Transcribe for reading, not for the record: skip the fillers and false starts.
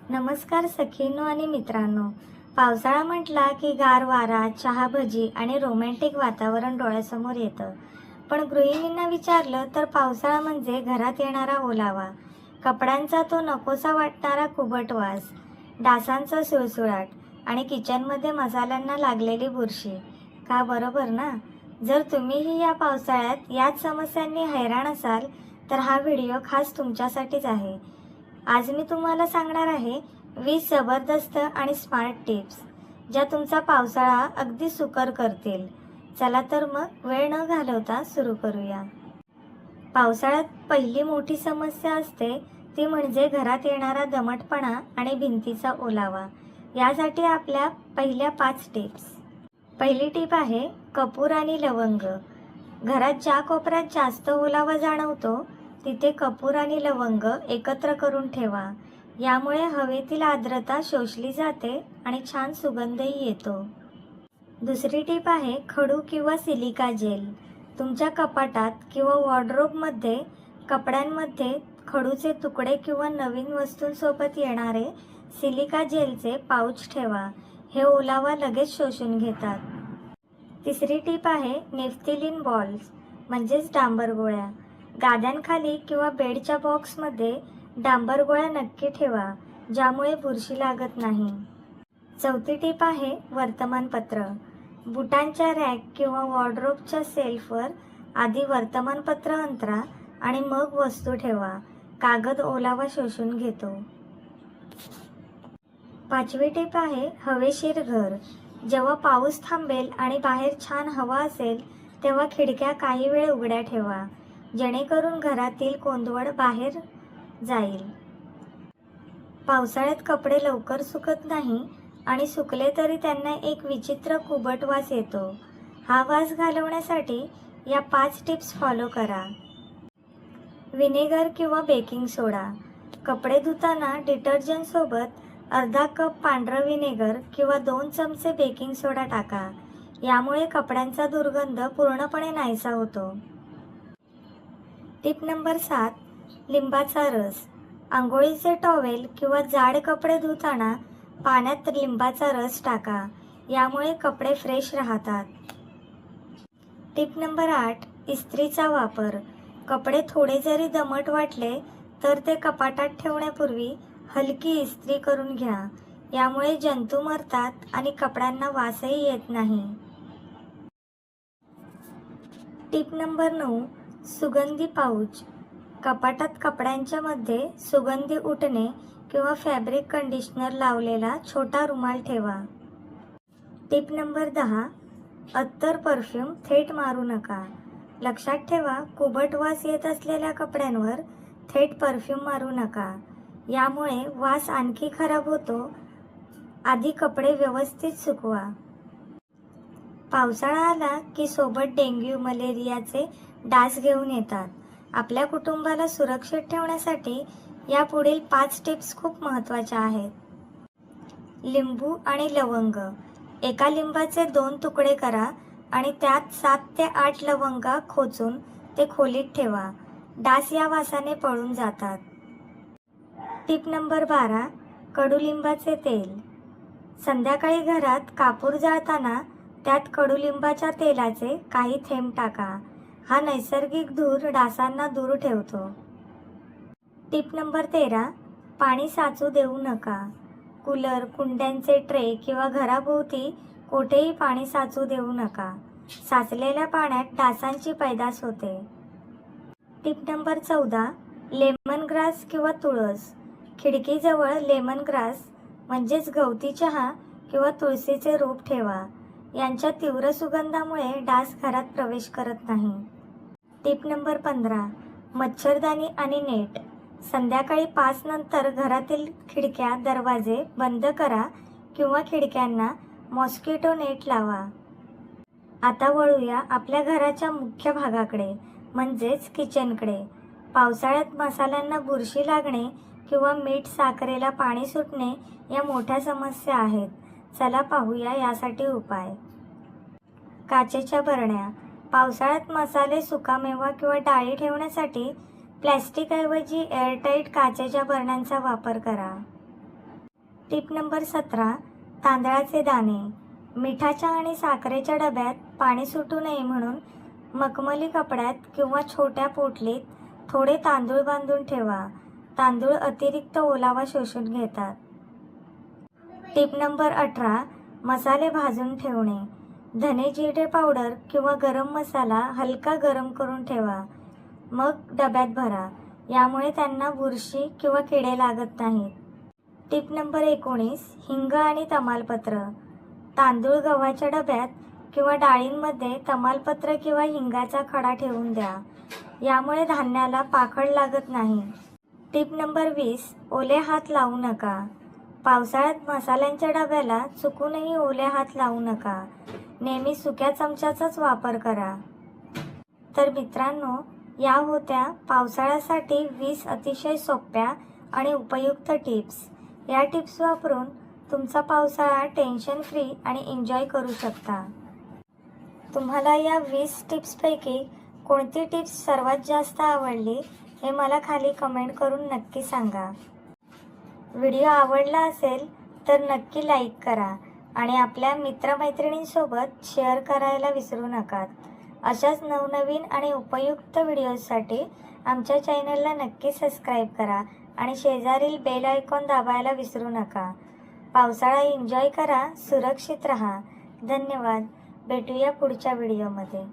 नमस्कार सखींनो आणि मित्रांनो. पावसाळा म्हटला की गार वारा, चहा भजी आणि रोमॅन्टिक वातावरण डोळ्यासमोर येतं. पण गृहिणींना विचारलं तर पावसाळा म्हणजे घरात येणारा ओलावा, कपड्यांचा तो नकोसा वाटणारा कुबट वास, डासांचा सुळसुळाट आणि किचनमध्ये मसाल्यांना लागलेली बुरशी. का बरोबर ना? जर तुम्हीही या पावसाळ्यात याच समस्यांनी हैराण असाल तर हा व्हिडिओ खास तुमच्यासाठीच आहे. आज मी तुम्हाला सांगणार आहे 20 जबरदस्त आणि स्मार्ट टिप्स, ज्या तुमचा पावसाळा अगदी सुकर करतील. चला तर मग वेळ न घालवता सुरू करूया. पावसाळ्यात पहिली मोठी समस्या असते ती म्हणजे घरात येणारा दमटपणा आणि भिंतीचा ओलावा. यासाठी आपल्या पहिल्या 5 टिप्स. पहिली टिप आहे कपूर आणि लवंग. घरात ज्या कोपऱ्यात जास्त ओलावा जाणवतो तिथे कपूर आणि लवंग एकत्र करून ठेवा. यामुळे हवेतील आर्द्रता शोषली जाते आणि छान सुगंधही येतो. दुसरी टीप आहे खडू किंवा सिलिका जेल. तुमच्या कपाटात किंवा वॉर्डरोबमध्ये कपड्यांमध्ये खडूचे तुकडे किंवा नवीन वस्तूंसोबत येणारे सिलिका जेलचे पाऊच ठेवा. हे ओलावा लगेच शोषून घेतात. तिसरी टीप आहे नेफ्थिलीन बॉल्स म्हणजेच डांबर गोळ्या. गाद्यांखाली किंवा बेडच्या बॉक्समध्ये डांबर गोळ्या नक्की ठेवा, ज्यामुळे बुरशी लागत नाही. चौथी टीप आहे वर्तमानपत्र. बुटांच्या रॅक किंवा वॉर्डरोबच्या सेल्फवर आधी वर्तमानपत्र अंतरा आणि मग वस्तू ठेवा. कागद ओलावा शोषून घेतो. पाचवी टीप आहे हवेशीर घर. जेव्हा पाऊस थांबेल आणि बाहेर छान हवा असेल तेव्हा खिडक्या काही वेळ उघड्या ठेवा, जेणेकरून घरातील कोंदवड बाहेर जाईल. पावसाळ्यात कपडे लवकर सुकत नाही आणि सुकले तरी त्यांना एक विचित्र कुबट वास येतो. हा वास घालवण्यासाठी या 5 टिप्स फॉलो करा. व्हिनेगर किंवा बेकिंग सोडा. कपडे धुताना डिटर्जंटसोबत अर्धा कप पांढरं व्हिनेगर किंवा 2 चमचे बेकिंग सोडा टाका. यामुळे कपड्यांचा दुर्गंध पूर्णपणे नाहीसा होतो. Tip number 7. लिंबाचा रस. आंघोळीचे टॉवेल किंवा जाड कपडे धुताना पाण्यात लिंबाचा रस टाका. यामुळे कपडे फ्रेश राहतात. Tip number 8. इस्त्रीचा वापर. कपडे थोडे जरी दमट वाटले तर ते कपाटात ठेवण्यापूर्वी हलकी इस्त्री करून घ्या. यामुळे जंतू मरतात आणि कपड्यांना वासही येत नाही. Tip number 9. सुगंधी पाऊच. कपाटात कपड्यांच्या मध्ये सुगंधी उटणे किंवा फॅब्रिक कंडिशनर लावलेला छोटा रुमाल ठेवा. Tip number 10. अत्तर परफ्यूम थेट मारू नका. लक्षात ठेवा, कुबट वास येत असलेल्या कपड्यांवर थेट परफ्यूम मारू नका. यामुळे वास आणखी खराब होतो. आधी कपडे व्यवस्थित सुकवा. पावसाळा आला की सोबत डेंग्यू, मलेरियाचे डास घेऊन येतात. आपल्या कुटुंबाला सुरक्षित ठेवण्यासाठी या पुढील 5 टिप्स खूप महत्त्वाच्या आहेत. लिंबू आणि लवंग. एका लिंबाचे 2 तुकडे करा आणि त्यात 7 ते 8 लवंगा खोचून ते खोलीत ठेवा. डास या वासाने पळून जातात. Tip number 12. कडुलिंबाचे तेल. संध्याकाळी घरात कापूर जाळताना त्यात कडुलिंबाच्या तेलाचे काही थेंब टाका. हा नैसर्गिक धूर डासांना दूर ठेवतो. Tip number 13. पाणी साचू देऊ नका. कूलर, कुंड्यांचे ट्रे किंवा घराभोवती कोठेही पाणी साचू देऊ नका. साचलेल्या पाण्यात डासांची पैदास होते. Tip number 14. लेमन ग्रास किंवा तुळस. खिडकीजवळ लेमन ग्रास म्हणजेच गवती चहा किंवा तुळशीचे रोप ठेवा. यांच्या तीव्र सुगंधामुळे डास घरात प्रवेश करत नाही. Tip number 15. मच्छरदाणी आणि नेट. संध्याकाळी 5 नंतर घरातील खिडक्या, दरवाजे बंद करा किंवा खिडक्यांना मॉस्किटो नेट लावा. आता वळूया आपल्या घराच्या मुख्य भागाकडे म्हणजेच किचनकडे. पावसाळ्यात मसाल्यांना बुरशी लागणे किंवा मीठ साखरेला पाणी सुटणे या मोठ्या समस्या आहेत. चला पाहूया यासाठी उपाय. काचेच्या बरण्या. पावसाळ्यात मसाले, सुकामेवा किंवा डाळी ठेवण्यासाठी प्लॅस्टिकऐवजी एअरटाईट काचेच्या बरण्यांचा वापर करा. Tip number 17. तांदळाचे दाणे. मिठाच्या आणि साखरेच्या डब्यात पाणी सुटू नये म्हणून मखमली कपड्यात किंवा छोट्या पोटलीत थोडे तांदूळ बांधून ठेवा. तांदूळ अतिरिक्त ओलावा शोषून घेतात. Tip number 18. मसाले भाजून ठेवणे. धने जिरे पावडर किंवा गरम मसाला हलका गरम करून ठेवा. मग डब्यात भरा. यामुळे त्यांना बुरशी किंवा किडे लागत नाहीत. Tip number 19. हिंग आणि तमालपत्र. तांदूळ गव्हाच्या डब्यात किंवा डाळींमध्ये तमालपत्र किंवा हिंगाचा खडा ठेवून द्या. यामुळे धान्याला पाखड लागत नाही. Tip number 20. ओले हात लावू नका. पावसाळ्यात मसाल्यांच्या डब्याला चुकूनही ओले हात लावू नका. नेहमी सुक्या चमच्याचाच वापर करा. तर मित्रांनो, या होत्या पावसाळ्यासाठी 20 अतिशय सोप्या आणि उपयुक्त टिप्स. या टिप्स वापरून तुमचा पावसाळा टेन्शन फ्री आणि एन्जॉय करू शकता. तुम्हाला या 20 टिप्सपैकी कोणती टिप्स सर्वात जास्त आवडली हे मला खाली कमेंट करून नक्की सांगा. व्हिडिओ आवडला असेल तर नक्की लाईक करा आणि आपल्या मित्रमैत्रिणींसोबत शेअर करायला विसरू नका. अशाच नवनवीन आणि उपयुक्त व्हिडिओसाठी आमच्या चॅनलला नक्की सबस्क्राईब करा आणि शेजारील बेल आयकॉन दाबायला विसरू नका. पावसाळा एन्जॉय करा, सुरक्षित रहा. धन्यवाद. भेटूया पुढच्या व्हिडिओमध्ये.